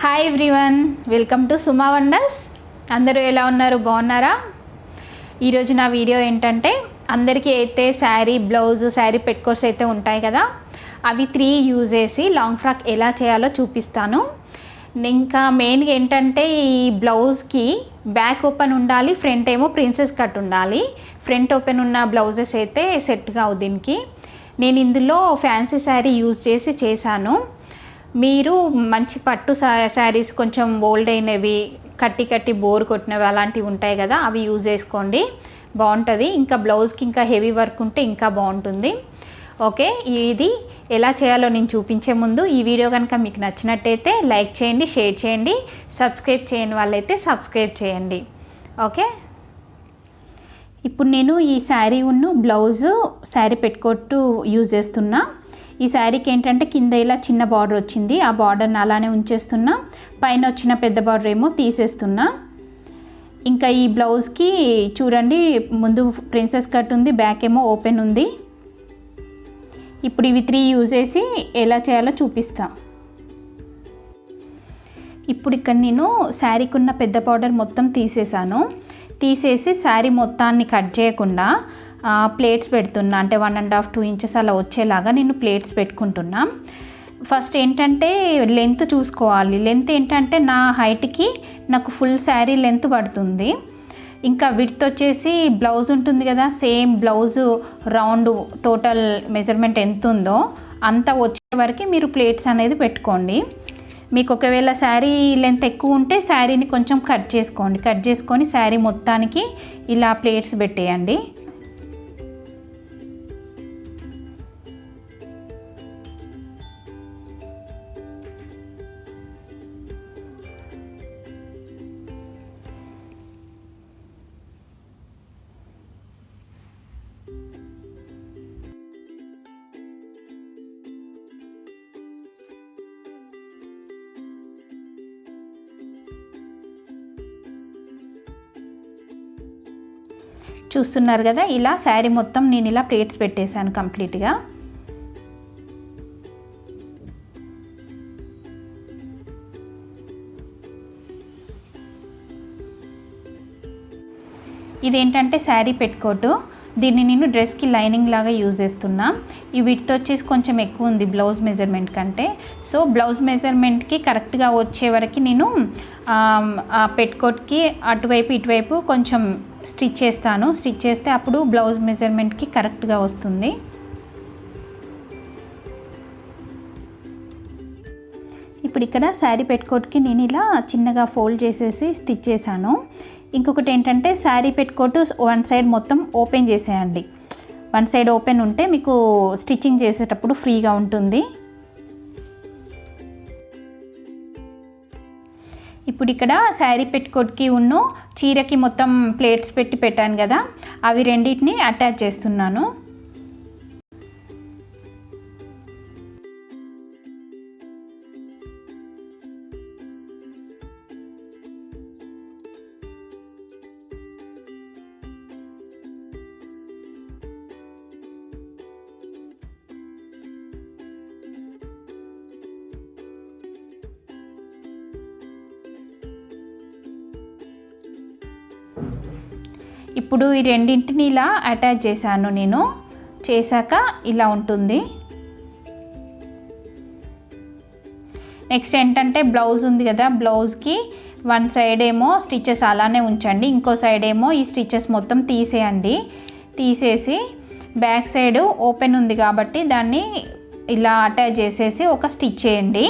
Hi everyone, welcome to Suma wonders. అందరూ ఎలా ఉన్నారు? బాగున్నారా? ఈరోజు నా వీడియో ఏంటంటే, అందరికీ అయితే శారీ బ్లౌజ్, శారీ పెట్టుకోర్స్ అయితే ఉంటాయి కదా, అవి 3 యూజ్ చేసి లాంగ్ ఫ్రాక్ ఎలా చేయాలో చూపిస్తాను. ఇంకా మెయిన్గా ఏంటంటే, ఈ బ్లౌజ్కి బ్యాక్ ఓపెన్ ఉండాలి, ఫ్రంట్ ఏమో ప్రిన్సెస్ కట్ ఉండాలి. ఫ్రంట్ ఓపెన్ ఉన్న బ్లౌజెస్ అయితే సెట్ కావు దీనికి. నేను ఇందులో ఫ్యాన్సీ శారీ యూజ్ చేసి చేశాను. మీరు మంచి పట్టు శారీస్, కొంచెం ఓల్డ్ అయినవి, కట్టి బోర్ కొట్టినవి అలాంటివి ఉంటాయి కదా, అవి యూజ్ చేసుకోండి, బాగుంటుంది. ఇంకా బ్లౌజ్కి ఇంకా హెవీ వర్క్ ఉంటే ఇంకా బాగుంటుంది. ఓకే, ఇది ఎలా చేయాలో నేను చూపించే ముందు ఈ వీడియో కనుక మీకు నచ్చినట్టయితే లైక్ చేయండి, షేర్ చేయండి, సబ్స్క్రైబ్ చేయని వాళ్ళైతే సబ్స్క్రైబ్ చేయండి. ఓకే, ఇప్పుడు నేను ఈ శారీ బ్లౌజు శారీ పెట్టుకోట్టు యూజ్ చేస్తున్నా. ఈ శారీకి ఏంటంటే కింద ఇలా చిన్న బార్డర్ వచ్చింది, ఆ బార్డర్ని అలానే ఉంచేస్తున్నా. పైన వచ్చిన పెద్ద బార్డర్ ఏమో తీసేస్తున్నా. ఇంకా ఈ బ్లౌజ్కి చూడండి, ముందు ప్రిన్సెస్ కట్ ఉంది, బ్యాక్ ఏమో ఓపెన్ ఉంది. ఇప్పుడు ఇవి 3 యూజ్ చేసి ఎలా చేయాలో చూపిస్తా. ఇప్పుడు ఇక్కడ నేను శారీకి ఉన్న పెద్ద బార్డర్ మొత్తం తీసేసి శారీ మొత్తాన్ని కట్ చేయకుండా ప్లేట్స్ పెడుతున్నా. అంటే 1.5-2 ఇంచెస్ అలా వచ్చేలాగా నేను ప్లేట్స్ పెట్టుకుంటున్నా. ఫస్ట్ ఏంటంటే లెంత్ చూసుకోవాలి. లెంత్ ఏంటంటే నా హైట్కి నాకు ఫుల్ శారీ లెంత్ పడుతుంది. ఇంకా విడ్త్ వచ్చేసి బ్లౌజ్ ఉంటుంది కదా, same blouse round total measurement ఎంత ఉందో అంత వచ్చే వరకు మీరు ప్లేట్స్ అనేది పెట్టుకోండి. మీకు ఒకవేళ శారీ లెంత్ ఎక్కువ ఉంటే శారీని కొంచెం కట్ చేసుకొని శారీ మొత్తానికి ఇలా ప్లేట్స్ పెట్టేయండి. చూస్తున్నారు కదా, ఇలా శారీ మొత్తం నేను ఇలా ప్లేట్స్ పెట్టేశాను కంప్లీట్గా. ఇదేంటంటే శారీ పెట్టుకోటు, దీన్ని నేను డ్రెస్కి లైనింగ్ లాగా యూజ్ చేస్తున్నా. ఈ విడ్త్ వచ్చేసి కొంచెం ఎక్కువ ఉంది బ్లౌజ్ మెజర్మెంట్ కంటే. సో బ్లౌజ్ మెజర్మెంట్కి కరెక్ట్గా వచ్చే వరకు నేను పెట్టుకోట్కి అటువైపు ఇటువైపు కొంచెం స్టిచ్ చేస్తే అప్పుడు బ్లౌజ్ మెజర్మెంట్కి కరెక్ట్గా వస్తుంది. ఇప్పుడు ఇక్కడ శారీ పెట్టుకోట్కి నేను ఇలా చిన్నగా ఫోల్డ్ చేసేసి స్టిచ్ చేశాను. ఇంకొకటి ఏంటంటే శారీ పెట్టుకోటు వన్ సైడ్ మొత్తం ఓపెన్ చేసేయండి. వన్ సైడ్ ఓపెన్ ఉంటే మీకు స్టిచ్చింగ్ చేసేటప్పుడు ఫ్రీగా ఉంటుంది. ఇప్పుడు ఇక్కడ శారీ పెట్టుకోట్కి చీరకి మొత్తం ప్లేట్స్ పెట్టాను కదా, అవి రెండింటిని అటాచ్ చేస్తున్నాను. ఇప్పుడు ఈ రెండింటిని ఇలా అటాచ్ చేశాను. నేను చేశాక ఇలా ఉంటుంది. నెక్స్ట్ ఏంటంటే బ్లౌజ్ ఉంది కదా, బ్లౌజ్కి వన్ సైడ్ ఏమో స్టిచెస్ అలానే ఉంచండి, ఇంకో సైడ్ ఏమో ఈ స్టిచెస్ మొత్తం తీసేయండి. తీసేసి బ్యాక్ సైడ్ ఓపెన్ ఉంది కాబట్టి దాన్ని ఇలా అటాచ్ చేసేసి ఒక స్టిచ్ చేయండి.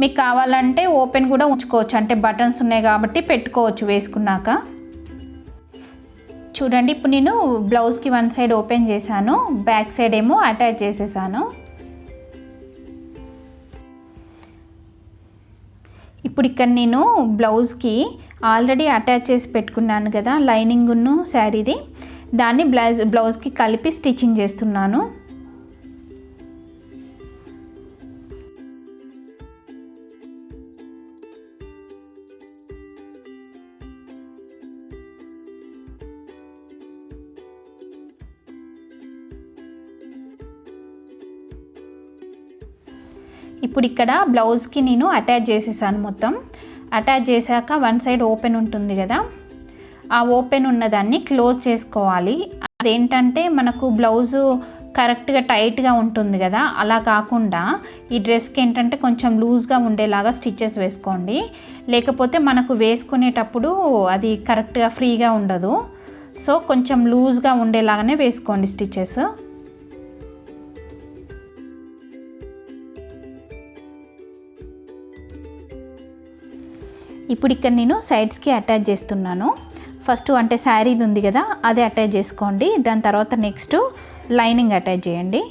మీకు కావాలంటే ఓపెన్ కూడా ఉంచుకోవచ్చు, అంటే బటన్స్ ఉన్నాయి కాబట్టి పెట్టుకోవచ్చు వేసుకున్నాక. చూడండి, ఇప్పుడు నేను బ్లౌజ్కి వన్ సైడ్ ఓపెన్ చేశాను, బ్యాక్ సైడ్ ఏమో అటాచ్ చేసేసాను. ఇప్పుడు ఇక్కడ నేను బ్లౌజ్కి ఆల్రెడీ అటాచ్ చేసి పెట్టుకున్నాను కదా లైనింగ్ శారీది, దాన్ని బ్లౌజ్కి కలిపి స్టిచ్చింగ్ చేస్తున్నాను. ఇప్పుడు ఇక్కడ బ్లౌజ్కి నేను అటాచ్ చేసేసాను. మొత్తం అటాచ్ చేశాక వన్ సైడ్ ఓపెన్ ఉంటుంది కదా, ఆ ఓపెన్ ఉన్నదాన్ని క్లోజ్ చేసుకోవాలి. అదేంటంటే మనకు బ్లౌజు కరెక్ట్గా టైట్గా ఉంటుంది కదా, అలా కాకుండా ఈ డ్రెస్కి ఏంటంటే కొంచెం లూజ్గా ఉండేలాగా స్టిచ్చెస్ వేసుకోండి. లేకపోతే మనకు వేసుకునేటప్పుడు అది కరెక్ట్గా ఫ్రీగా ఉండదు. సో కొంచెం లూజ్గా ఉండేలాగానే వేసుకోండి స్టిచ్చెస్. ఇప్పుడు ఇక్కడ నేను సైడ్స్కి అటాచ్ చేస్తున్నాను. ఫస్ట్ అంటే శారీది ఉంది కదా, అదే అటాచ్ చేసుకోండి. దాని తర్వాత నెక్స్ట్ లైనింగ్ అటాచ్ చేయండి.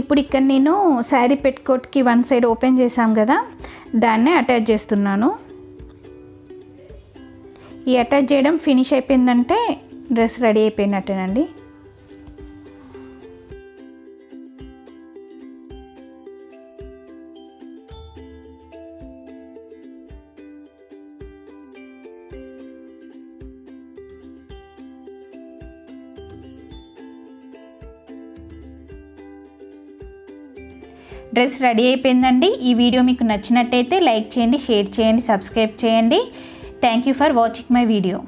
ఇప్పుడు ఇక్కడ నేను శారీ పెట్టుకోట్కి వన్ సైడ్ ఓపెన్ చేసాం కదా, దాన్నే అటాచ్ చేస్తున్నాను. ఈ అటాచ్ చేయడం ఫినిష్ అయిపోయిందంటే డ్రెస్ రెడీ అయిపోయినట్టేనండి. డ్రెస్ రెడీ అయిపోయిందండి. ఈ వీడియో మీకు నచ్చినట్టయితే లైక్ చేయండి, షేర్ చేయండి, సబ్స్క్రైబ్ చేయండి. Thank you for watching my video.